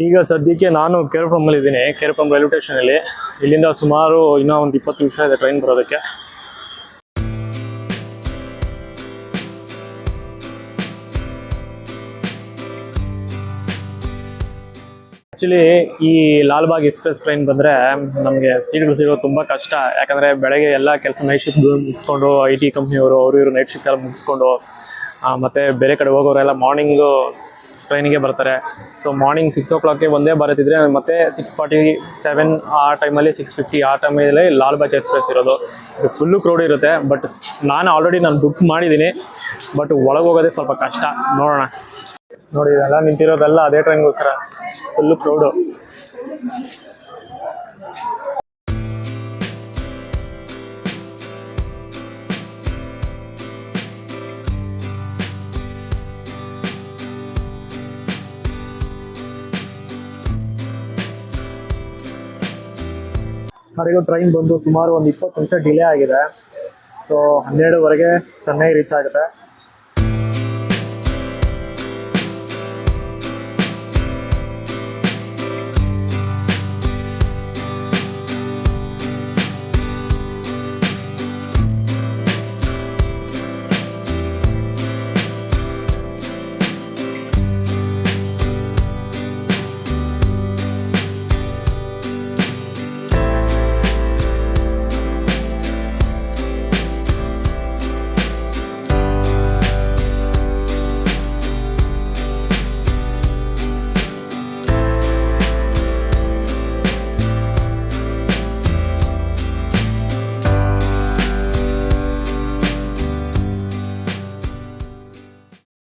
ಈಗ ಸದ್ಯಕ್ಕೆ ನಾನು ಕೇರ್ಪುರಮಲ್ಲಿ ಇದ್ದೀನಿ. ಕೇರ್ಪುರಂ ರೈಲ್ವೆ ಸ್ಟೇಷನಲ್ಲಿ ಇಲ್ಲಿಂದ ಸುಮಾರು ಇನ್ನೂ ಒಂದು 20 ನಿಮಿಷ ಇದೆ ಟ್ರೈನ್ ಬರೋದಕ್ಕೆ. ಆ್ಯಕ್ಚುಲಿ ಈ ಲಾಲ್ಬಾಗ್ ಎಕ್ಸ್ಪ್ರೆಸ್ ಟ್ರೈನ್ ಬಂದರೆ ನಮಗೆ ಸೀಟ್ಗಳು ಸಿಗೋದು ತುಂಬ ಕಷ್ಟ. ಯಾಕಂದರೆ ಬೆಳಗ್ಗೆ ಎಲ್ಲ ಕೆಲಸ ನೈಟ್ ಶಿಫ್ಟ್ ಮುಗಿಸ್ಕೊಂಡು IT ಕಂಪ್ನಿಯವರು ಇವರು ನೈಟ್ ಶಿಫ್ಟ್ ಎಲ್ಲ ಮುಗಿಸ್ಕೊಂಡು ಮತ್ತು ಬೇರೆ ಕಡೆ ಹೋಗೋರೆಲ್ಲ ಮಾರ್ನಿಂಗು ಟ್ರೈನಿಗೆ ಬರ್ತಾರೆ. ಸೊ ಮಾರ್ನಿಂಗ್ 6 o'clock ಒಂದೇ ಬರುತ್ತಿದ್ರೆ ಮತ್ತೆ 6:47 ಆ ಟೈಮಲ್ಲಿ 6:50 ಆ ಟೈಮಲ್ಲಿ ಲಾಲ್ಬಾಗ್ ಎಕ್ಸ್ಪ್ರೆಸ್ ಇರೋದು. ಫುಲ್ಲು ಕ್ರೌಡ್ ಇರುತ್ತೆ. ಬಟ್ ನಾನು ಬುಕ್ ಮಾಡಿದ್ದೀನಿ. ಬಟ್ ಒಳಗೆ ಹೋಗೋದೇ ಸ್ವಲ್ಪ ಕಷ್ಟ. ನೋಡೋಣ. ನೋಡಿ ಇದೆಲ್ಲ ನಿಂತಿರೋದೆಲ್ಲ ಅದೇ ಟ್ರೈನ್ಗೋಸ್ಕರ. Full crowd. ಅವರಿಗೂ ಟ್ರೈನ್ ಬಂದು ಸುಮಾರು ಒಂದು 20 ನಿಮಿಷ ಡಿಲೇ ಆಗಿದೆ. ಸೊ 12:15 ಚೆನ್ನೈ ರೀಚ್ ಆಗುತ್ತೆ.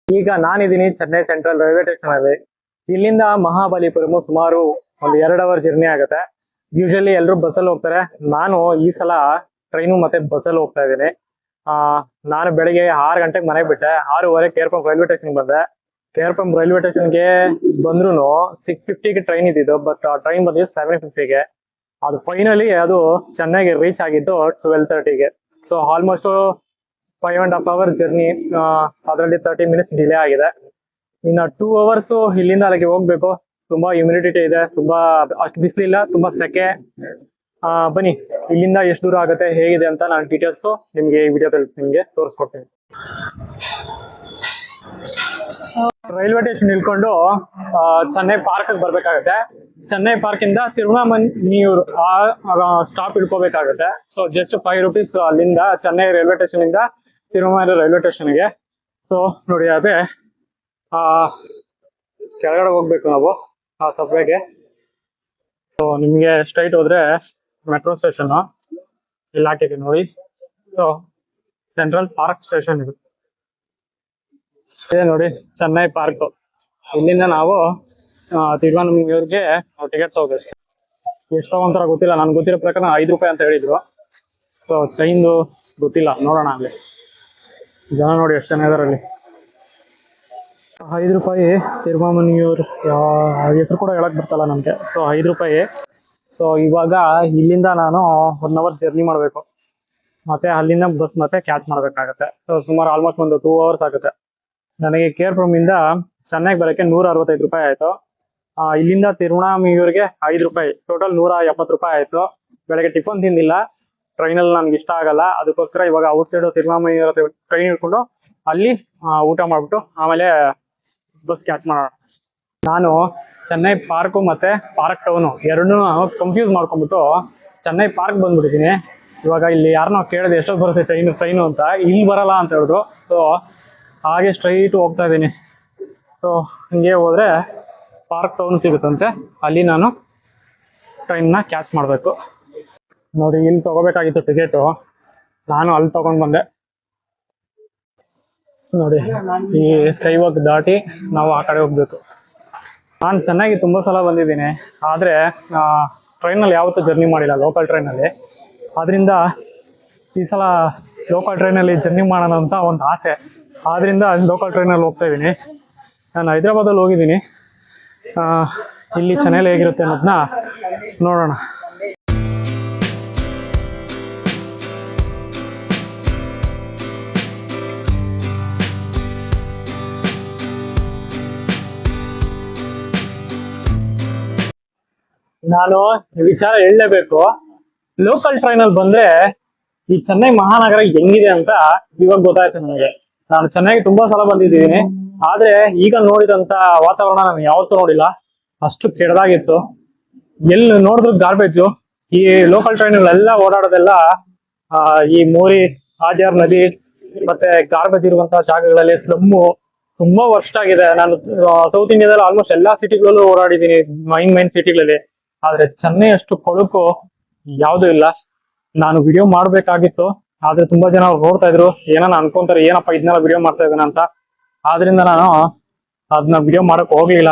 ಈಗ ನಾನಿದ್ದೀನಿ ಚೆನ್ನೈ ಸೆಂಟ್ರಲ್ ರೈಲ್ವೆ ಸ್ಟೇಷನ್ ಅಲ್ಲಿ. ಇಲ್ಲಿಂದ ಮಹಾಬಲಿಪುರಮು ಸುಮಾರು ಒಂದು 2 hour ಜರ್ನಿ ಆಗುತ್ತೆ. ಯೂಶಲಿ ಎಲ್ಲರೂ ಬಸ್ಸಲ್ಲಿ ಹೋಗ್ತಾರೆ. ನಾನು ಈ ಸಲ ಟ್ರೈನು ಮತ್ತೆ ಬಸ್ಸಲ್ಲಿ ಹೋಗ್ತಾ ಇದ್ದೀನಿ. ನಾನು ಬೆಳಿಗ್ಗೆ 6 ಗಂಟೆಗೆ ಮನೆಗೆ ಬಿಟ್ಟೆ. 6:15 ಕೇರ್ಪುರಂ ರೈಲ್ವೆ ಸ್ಟೇಷನ್ಗೆ ಬಂದೆ. ಕೇರ್ಪುರಂ ರೈಲ್ವೆ ಸ್ಟೇಷನ್ಗೆ ಬಂದ್ರು 6:50ಗೆ ಟ್ರೈನ್ ಇದ್ದಿದ್ದು. ಬಟ್ ಟ್ರೈನ್ ಬಂದಿದ್ದು 7:50ಗೆ. ಅದು ಫೈನಲಿ ಅದು ಚೆನ್ನೈಗೆ ರೀಚ್ ಆಗಿದ್ದು 12:30ಗೆ. So almost 5.5 hour journey. ಅದರಲ್ಲಿ 30 minutes ಡಿಲೇ ಆಗಿದೆ. ಇನ್ನು 2 hours ಇಲ್ಲಿಂದ ಅಲ್ಲಿಗೆ ಹೋಗ್ಬೇಕು. ತುಂಬಾ ಹ್ಯೂಮಿಡಿಟಿ ಇದೆ. ತುಂಬಾ ಅಷ್ಟು ಬಿಸಿಲಿಲ್ಲ, ತುಂಬಾ ಸೆಕೆ. ಬನ್ನಿ, ಇಲ್ಲಿಂದ ಎಷ್ಟು ದೂರ ಆಗುತ್ತೆ, ಹೇಗಿದೆ ಅಂತ ನಾನು ಡೀಟೇಲ್ಸ್ ನಿಮ್ಗೆ ಈ ವಿಡಿಯೋದಲ್ಲಿ ನಿಮ್ಗೆ ತೋರಿಸ್ಕೊಡ್ತೀನಿ. ರೈಲ್ವೆ ಸ್ಟೇಷನ್ ಇಳ್ಕೊಂಡು ಚೆನ್ನೈ ಪಾರ್ಕ್ ಬರ್ಬೇಕಾಗತ್ತೆ. ಚೆನ್ನೈ ಪಾರ್ಕ್ ಇಂದ ತಿರುವನಮಣಿಯೂರು ಸ್ಟಾಪ್ ಇಳ್ಕೋಬೇಕಾಗುತ್ತೆ. ಸೊ ಜಸ್ಟ್ 5 rupees ಅಲ್ಲಿಂದ ಚೆನ್ನೈ ರೈಲ್ವೆ ಸ್ಟೇಷನ್ ಇಂದ ತಿರುವನಮಣಿಯೂರು ರೈಲ್ವೆ ಸ್ಟೇಷನ್ಗೆ. ಸೊ ನೋಡಿ, ಅದೇ ಕೆಳಗಡೆ ಹೋಗ್ಬೇಕು ನಾವು ಆ ಸಬ್ವೆಗೆ. ಸೊ ನಿಮ್ಗೆ ಸ್ಟ್ರೈಟ್ ಹೋದ್ರೆ ಮೆಟ್ರೋ ಸ್ಟೇಷನ್ ಇಲ್ಲಿ ಹಾಕಿದೆ ನೋಡಿ. ಸೊ ಸೆಂಟ್ರಲ್ ಪಾರ್ಕ್ ಸ್ಟೇಷನ್ ಇದು. ಇದೆ ನೋಡಿ ಚೆನ್ನೈ ಪಾರ್ಕ್. ಇಲ್ಲಿಂದ ನಾವು ತಿರುವನಮಣಿಯೂರ್ಗೆ ಟಿಕೆಟ್ ತಗೋಬೇಕು. ಎಷ್ಟು ತಗೊಂತಾರ ಗೊತ್ತಿಲ್ಲ. ನನ್ಗೆ ಗೊತ್ತಿರೋ ಪ್ರಕಾರ 5 ರೂಪಾಯಿ ಅಂತ ಹೇಳಿದ್ರು. ಸೊ ಚೈನ್ದು ಗೊತ್ತಿಲ್ಲ, ನೋಡೋಣ. ಅಲ್ಲಿ ಜನ ನೋಡಿ ಎಷ್ಟು ಜನ ಇದಾರೆ ಅಲ್ಲಿ. 5 ರೂಪಾಯಿ ತಿರುವನಮಣಿಯೂರ್. ಹೆಸರು ಕೂಡ ಹೇಳಕ್ ಬರ್ತಲ್ಲ ನಮ್ಗೆ. ಸೊ 5 ರೂಪಾಯಿ. ಸೊ ಇವಾಗ ಇಲ್ಲಿಂದ ನಾನು 1 hour ಜರ್ನಿ ಮಾಡಬೇಕು. ಮತ್ತೆ ಅಲ್ಲಿಂದ ಬಸ್ ಮತ್ತೆ ಕ್ಯಾಚ್ ಮಾಡ್ಬೇಕಾಗತ್ತೆ. ಸೊ ಸುಮಾರು ಆಲ್ಮೋಸ್ಟ್ ಒಂದು 2 hours ಆಗುತ್ತೆ. ನನಗೆ ಕೇರ್ಪುರಂ ಇಂದ ಚೆನ್ನೈಗೆ ಬರೋಕ್ಕೆ 165 ರೂಪಾಯಿ ಆಯ್ತು. ಇಲ್ಲಿಂದ ತಿರುವನಮಣಿಯೂರ್ಗೆ 5 ರೂಪಾಯಿ. ಟೋಟಲ್ 170 ರೂಪಾಯಿ ಆಯ್ತು. ಬೆಳಗ್ಗೆ ಟಿಫನ್ ತಿಂದಿಲ್ಲ. ಟ್ರೈನಲ್ಲಿ ನನ್ಗೆ ಇಷ್ಟ ಆಗಲ್ಲ. ಅದಕ್ಕೋಸ್ಕರ ಇವಾಗ ಔಟ್ ಸೈಡ್ ತಿರುವನಮಣಿಯೂರ್ ಟ್ರೈನ್ ಇಟ್ಕೊಂಡು ಅಲ್ಲಿ ಊಟ ಮಾಡ್ಬಿಟ್ಟು ಆಮೇಲೆ ಬಸ್ ಕ್ಯಾಚ್ ಮಾಡೋಣ. ನಾನು ಚೆನ್ನೈ ಪಾರ್ಕು ಮತ್ತೆ ಪಾರ್ಕ್ ಟೌನು ಎರಡನ್ನೂ ಕನ್ಫ್ಯೂಸ್ ಮಾಡ್ಕೊಂಡ್ಬಿಟ್ಟು ಚೆನ್ನೈ ಪಾರ್ಕ್ ಬಂದ್ಬಿಟ್ಟಿದ್ದೀನಿ. ಇವಾಗ ಇಲ್ಲಿ ಯಾರನ್ನೋ ಕೇಳಿದೆ ಎಷ್ಟೊತ್ತು ಬರುತ್ತೆ ಟ್ರೈನು ಅಂತ. ಇಲ್ಲಿ ಬರಲ್ಲ ಅಂತ ಹೇಳಿದ್ರು. ಸೊ ಹಾಗೆ ಸ್ಟ್ರೈಟ್ ಹೋಗ್ತಾ ಇದ್ದೀನಿ. ಸೊ ಹಿಂಗೆ ಹೋದ್ರೆ ಪಾರ್ಕ್ ಟೌನ್ ಸಿಗುತ್ತಂತೆ. ಅಲ್ಲಿ ನಾನು ಟ್ರೈನ್ನ ಕ್ಯಾಚ್ ಮಾಡಬೇಕು. ನೋಡಿ, ಇಲ್ಲಿ ತಗೋಬೇಕಾಗಿತ್ತು ಟಿಕೆಟು. ನಾನು ಅಲ್ಲಿ ತಗೊಂಡು ಬಂದೆ. ನೋಡಿ, ಈ ಸ್ಕೈ ವಾಕ್ ದಾಟಿ ನಾವು ಆ ಕಡೆ ಹೋಗ್ಬೇಕು. ನಾನು ಚೆನ್ನಾಗಿ ತುಂಬ ಸಲ ಬಂದಿದ್ದೀನಿ. ಆದರೆ ಟ್ರೈನಲ್ಲಿ ಯಾವತ್ತೂ ಜರ್ನಿ ಮಾಡಿಲ್ಲ, ಲೋಕಲ್ ಟ್ರೈನಲ್ಲಿ. ಆದ್ದರಿಂದ ಈ ಸಲ ಲೋಕಲ್ ಟ್ರೈನಲ್ಲಿ ಜರ್ನಿ ಮಾಡೋಣ ಅಂತ ಒಂದು ಆಸೆ. ಆದ್ದರಿಂದ ಲೋಕಲ್ ಟ್ರೈನಲ್ಲಿ ಹೋಗ್ತಾ ಇದ್ದೀನಿ. ನಾನು ಹೈದ್ರಾಬಾದಲ್ಲಿ ಹೋಗಿದ್ದೀನಿ. ಇಲ್ಲಿ ಚೆನ್ನೈಲಿ ಹೇಗಿರುತ್ತೆ ಅನ್ನೋದನ್ನ ನೋಡೋಣ. ನಾನು ಈ ವಿಚಾರ ಹೇಳಲೇಬೇಕು. ಲೋಕಲ್ ಟ್ರೈನ್ ಅಲ್ಲಿ ಬಂದ್ರೆ ಈ ಚೆನ್ನೈ ಮಹಾನಗರ ಹೆಂಗಿದೆ ಅಂತ ಇವಾಗ ಗೊತ್ತಾಯ್ತು ನನಗೆ. ನಾನು ಚೆನ್ನೈಗೆ ತುಂಬಾ ಸಲ ಬಂದಿದ್ದೀನಿ, ಆದ್ರೆ ಈಗ ನೋಡಿದಂತ ವಾತಾವರಣ ನಾನು ಯಾವತ್ತೂ ನೋಡಿಲ್ಲ. ಅಷ್ಟು ಕೆಡದಾಗಿತ್ತು. ಎಲ್ಲಿ ನೋಡಿದ್ರು ಗಾರ್ಬೇಜು. ಈ ಲೋಕಲ್ ಟ್ರೈನ್ ಎಲ್ಲ ಓಡಾಡೋದೆಲ್ಲ ಈ ಮೋರಿ, ಹಾಜಾರ್ ನದಿ ಮತ್ತೆ ಗಾರ್ಬೇಜ್ ಇರುವಂತಹ ಜಾಗಗಳಲ್ಲಿ ಸ್ಲಮ್ಮು ತುಂಬಾ ವರ್ಸ್ಟ್ ಆಗಿದೆ. ನಾನು ಸೌತ್ ಇಂಡಿಯಾದಲ್ಲಿ ಆಲ್ಮೋಸ್ಟ್ ಎಲ್ಲಾ ಸಿಟಿಗಳಲ್ಲೂ ಓಡಾಡಿದ್ದೀನಿ, ಮೈನ್ ಸಿಟಿಗಳಲ್ಲಿ. ಆದ್ರೆ ಚೆನ್ನೈ ಅಷ್ಟು ಕೊಳುಕು ಯಾವ್ದು ಇಲ್ಲ. ನಾನು ವಿಡಿಯೋ ಮಾಡ್ಬೇಕಾಗಿತ್ತು, ಆದ್ರೆ ತುಂಬಾ ಜನ ನೋಡ್ತಾ ಇದ್ರು, ಏನೋ ಅನ್ಕೊಂತಾರೆ ಏನಪ್ಪ ಇದನ್ನೆಲ್ಲ ವಿಡಿಯೋ ಮಾಡ್ತಾ ಇದ್ದಾನೆ ಅಂತ. ಆದ್ರಿಂದ ನಾನು ಅದನ್ನ ವಿಡಿಯೋ ಮಾಡಕ್ ಹೋಗ್ಲಿಲ್ಲ,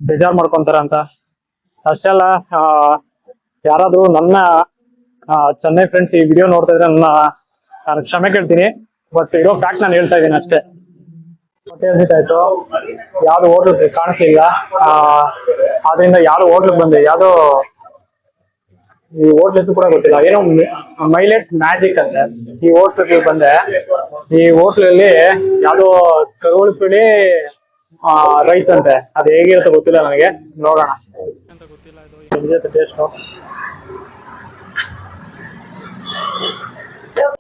ಬೇಜಾರ್ ಮಾಡ್ಕೊಂತಾರ ಅಂತ. ಅಷ್ಟೆಲ್ಲ ಯಾರಾದ್ರೂ ನನ್ನ ಚೆನ್ನೈ ಫ್ರೆಂಡ್ಸ್ ಈ ವಿಡಿಯೋ ನೋಡ್ತಾ ಇದ್ರೆ ನಾನು ಕ್ಷಮೆ ಕೇಳ್ತೀನಿ. ಬಟ್ ಇರೋ ಫ್ಯಾಕ್ಟ್ ನಾನು ಹೇಳ್ತಾ ಇದ್ದೀನಿ ಅಷ್ಟೇ. ಹೊಟ್ಟೆ ಹಸಿತಾಯ್ತು, ಯಾವ್ದು ಹೋಟ್ಲು ಕಾಣಿಸ್ಲಿಲ್ಲ. ಆದ್ರಿಂದ ಯಾವ್ದು ಹೋಟ್ಲಿಗೆ ಬಂದೆ, ಯಾವ್ದೋ ಈ ಹೋಟ್ಲ್ ಹೆಸರು ಕೂಡ ಗೊತ್ತಿಲ್ಲ, ಏನೋ ಮೈಲೇಟ್ ಮ್ಯಾಜಿಕ್ ಅಂತ ಈ ಹೋಟ್ಲಿಗೆ ಬಂದೆ. ಈ ಹೋಟ್ಲಲ್ಲಿ ಯಾವ್ದೋ ಕರುವಳಿಪುಳಿ ರೈಸ್ ಅಂತೆ, ಅದು ಹೇಗಿರುತ್ತೆ ಗೊತ್ತಿಲ್ಲ ನನಗೆ, ನೋಡೋಣ ಅಂತ ಗೊತ್ತಿಲ್ಲ. ಇದು ಹೆಂಗಿರುತ್ತೆ ಟೇಸ್ಟು,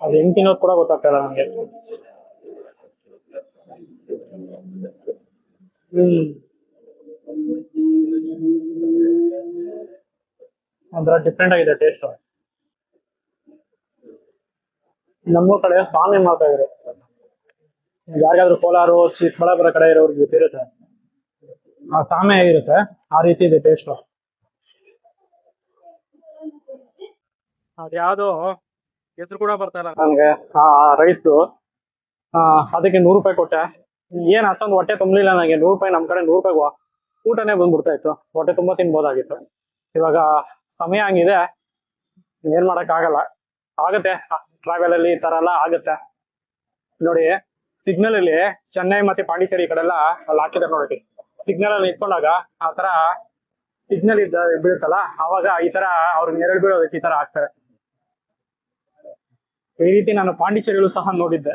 ಅದು ಹೆಂಗ್ ತಿನ್ನೋದು ಕೂಡ ಗೊತ್ತಾಗ್ತಲ್ಲ ನನಗೆ. ಒಂಥರ ಡಿಫ್ರೆಂಟ್ ಆಗಿದೆ ಟೇಸ್ಟ್. ನಮ್ಮ ಕಡೆ ಸ್ವಾಮಿ ಮಾಡ್ತಾ ಇದ್ರು, ಯಾರಿಗಾದ್ರೂ ಕೋಲಾರ ಚಿಕ್ಕಬಳ್ಳಾಪುರ ಕಡೆ ಇರೋರ್ಗೆ ಗೊತ್ತಿರುತ್ತೆ ಆ ಸಾಮೆ ಹೇಗಿರುತ್ತೆ, ಆ ರೀತಿ ಇದೆ ಟೇಸ್ಟ್. ಅದ್ಯಾವ್ದೋ ಹೆಸರು ಕೂಡ ಬರ್ತಾ ಇಲ್ಲ ನನಗೆ. ಆ ರೈಸು ಅದಕ್ಕೆ 100 ರೂಪಾಯಿ ಕೊಟ್ಟೆ. ಏನ್ ಅಷ್ಟೊಂದು ಹೊಟ್ಟೆ ತುಂಬಲಿಲ್ಲ ನನಗೆ. 100 ರೂಪಾಯಿ, ನಮ್ ಕಡೆ 100 ರೂಪಾಯಿಗೆ ಊಟನೇ ಬಂದ್ಬಿಡ್ತಾ ಇತ್ತು, ಹೊಟ್ಟೆ ತುಂಬಾ ತಿನ್ಬೋದಾಗಿತ್ತು. ಇವಾಗ ಸಮಯ ಹಂಗಿದೆ, ಏನ್ ಮಾಡಕ್ ಆಗಲ್ಲ. ಆಗತ್ತೆ ಟ್ರಾವೆಲ್ ಅಲ್ಲಿ ಈ ತರ ಎಲ್ಲ ಆಗತ್ತೆ. ನೋಡಿ ಸಿಗ್ನಲ್ ಅಲ್ಲಿ ಚೆನ್ನೈ ಮತ್ತೆ ಪಾಂಡಿಚೇರಿ ಕಡೆ ಎಲ್ಲ ಅಲ್ಲಿ ಹಾಕಿದಾರೆ ನೋಡಿ. ಸಿಗ್ನಲ್ ಅಲ್ಲಿ ನಿಂತ್ಕೊಂಡಾಗ ಆ ತರ ಸಿಗ್ನಲ್ ಬೀಳುತ್ತಲ್ಲ, ಅವಾಗ ಈ ತರ ಅವ್ರಿಗೆ ನೆರಳು ಬೀಳೋದಕ್ಕೆ ಈ ತರ ಹಾಕ್ತಾರೆ. ಈ ರೀತಿ ನಾನು ಪಾಂಡಿಚೇರಿಯಲ್ಲೂ ಸಹ ನೋಡಿದ್ದೆ.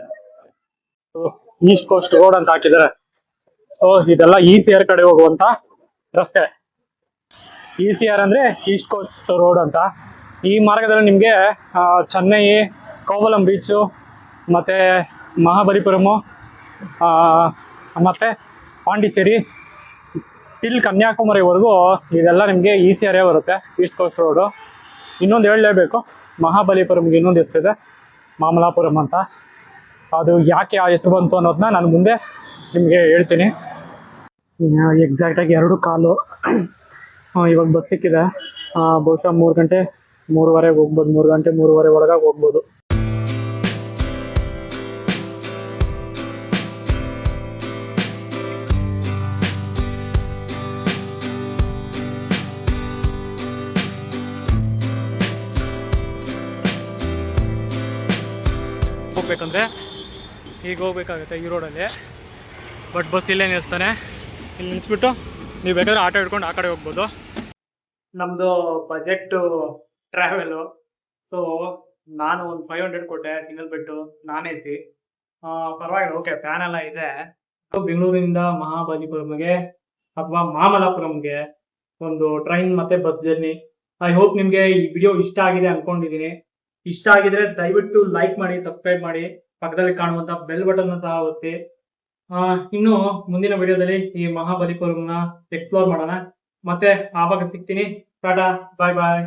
ಈಸ್ಟ್ ಕೋಸ್ಟ್ ರೋಡ್ ಅಂತ ಹಾಕಿದ್ದಾರೆ. ಸೊ ಇದೆಲ್ಲ ECR ಕಡೆ ಹೋಗುವಂತ ರಸ್ತೆ. ECR ಅಂದ್ರೆ ಈಸ್ಟ್ ಕೋಸ್ಟ್ ರೋಡ್ ಅಂತ. ಈ ಮಾರ್ಗದಲ್ಲಿ ನಿಮ್ಗೆ ಚೆನ್ನೈ, ಕೋವಲಂ ಬೀಚು ಮತ್ತೆ ಮಹಾಬಲಿಪುರಮು ಮತ್ತೆ ಪಾಂಡಿಚೇರಿ ಟಿಲ್ ಕನ್ಯಾಕುಮಾರಿವರೆಗೂ ಇದೆಲ್ಲ ನಿಮ್ಗೆ ECR ಬರುತ್ತೆ, ಈಸ್ಟ್ ಕೋಸ್ಟ್ ರೋಡು. ಇನ್ನೊಂದು ಹೇಳಲೇಬೇಕು, ಮಹಾಬಲಿಪುರಂಗೆ ಇನ್ನೊಂದು ಹೆಸರಿದೆ, ಮಾಮಲಾಪುರಂ ಅಂತ. ಅದು ಯಾಕೆ ಆ ಹೆಸರು ಬಂತು ಅನ್ನೋದನ್ನ ನಾನು ಮುಂದೆ ನಿಮಗೆ ಹೇಳ್ತೀನಿ. ಎಕ್ಸಾಕ್ಟ್ ಆಗಿ 2:15 ಇವಾಗ ಬಸ್ ಸಿಕ್ಕಿದೆ. ಬಹುಶಃ 3 ಗಂಟೆ 3:15 ಹೋಗ್ಬೋದು, 3 ಗಂಟೆ 3:15 ಒಳಗಾಗಿ ಹೋಗ್ಬೋದು. ಹೋಗ್ಬೇಕಂದ್ರೆ ಈಗ ಹೋಗ್ಬೇಕಾಗುತ್ತೆ ಈ ರೋಡಲ್ಲಿ. ಬಟ್ ಬಸ್ ಇಲ್ಲೇ ನಿಲ್ಲಿಸ್ತಾನೆ, ಇಲ್ಲಿ ನಿಲ್ಲಿಸ್ಬಿಟ್ಟು ನೀವು ಬೇಕಾದ್ರೆ ಆಟೋ ಹಿಡ್ಕೊಂಡು ಆ ಕಡೆ ಹೋಗ್ಬೋದು. ನಮ್ಮದು ಬಜೆಟ್ಟು ಟ್ರಾವೆಲು. ಸೊ ನಾನು ಒಂದು 500 ಕೊಟ್ಟೆ, ಸಿಂಗಲ್ ಬೆಟ್ಟು, ನಾನ್ AC. ಪರವಾಗಿಲ್ಲ, ಓಕೆ, ಫ್ಯಾನ್ ಎಲ್ಲ ಇದೆ. ಬೆಂಗಳೂರಿಂದ ಮಹಾಬಲಿಪುರಂಗೆ ಅಥವಾ ಮಾಮಲಾಪುರಂಗೆ ಒಂದು ಟ್ರೈನ್ ಮತ್ತೆ ಬಸ್ ಜರ್ನಿ. ಐ ಹೋಪ್ ನಿಮಗೆ ಈ ವಿಡಿಯೋ ಇಷ್ಟ ಆಗಿದೆ ಅನ್ಕೊಂಡಿದ್ದೀನಿ. ಇಷ್ಟ ಆಗಿದ್ರೆ ದಯವಿಟ್ಟು ಲೈಕ್ ಮಾಡಿ, ಸಬ್ಸ್ಕ್ರೈಬ್ ಮಾಡಿ, ಪಕ್ಕದಲ್ಲಿ ಕಾಣುವಂತ ಬೆಲ್ ಬಟನ್ ಸಹ ಒತ್ತಿ. ಇನ್ನು ಮುಂದಿನ ವಿಡಿಯೋದಲ್ಲಿ ಈ ಮಹಾಬಲಿಪುರಂನ ಎಕ್ಸ್ಪ್ಲೋರ್ ಮಾಡೋಣ. ಮತ್ತೆ ಆವಾಗ ಸಿಗ್ತೀನಿ. ಟಾಟಾ, ಬಾಯ್ ಬಾಯ್.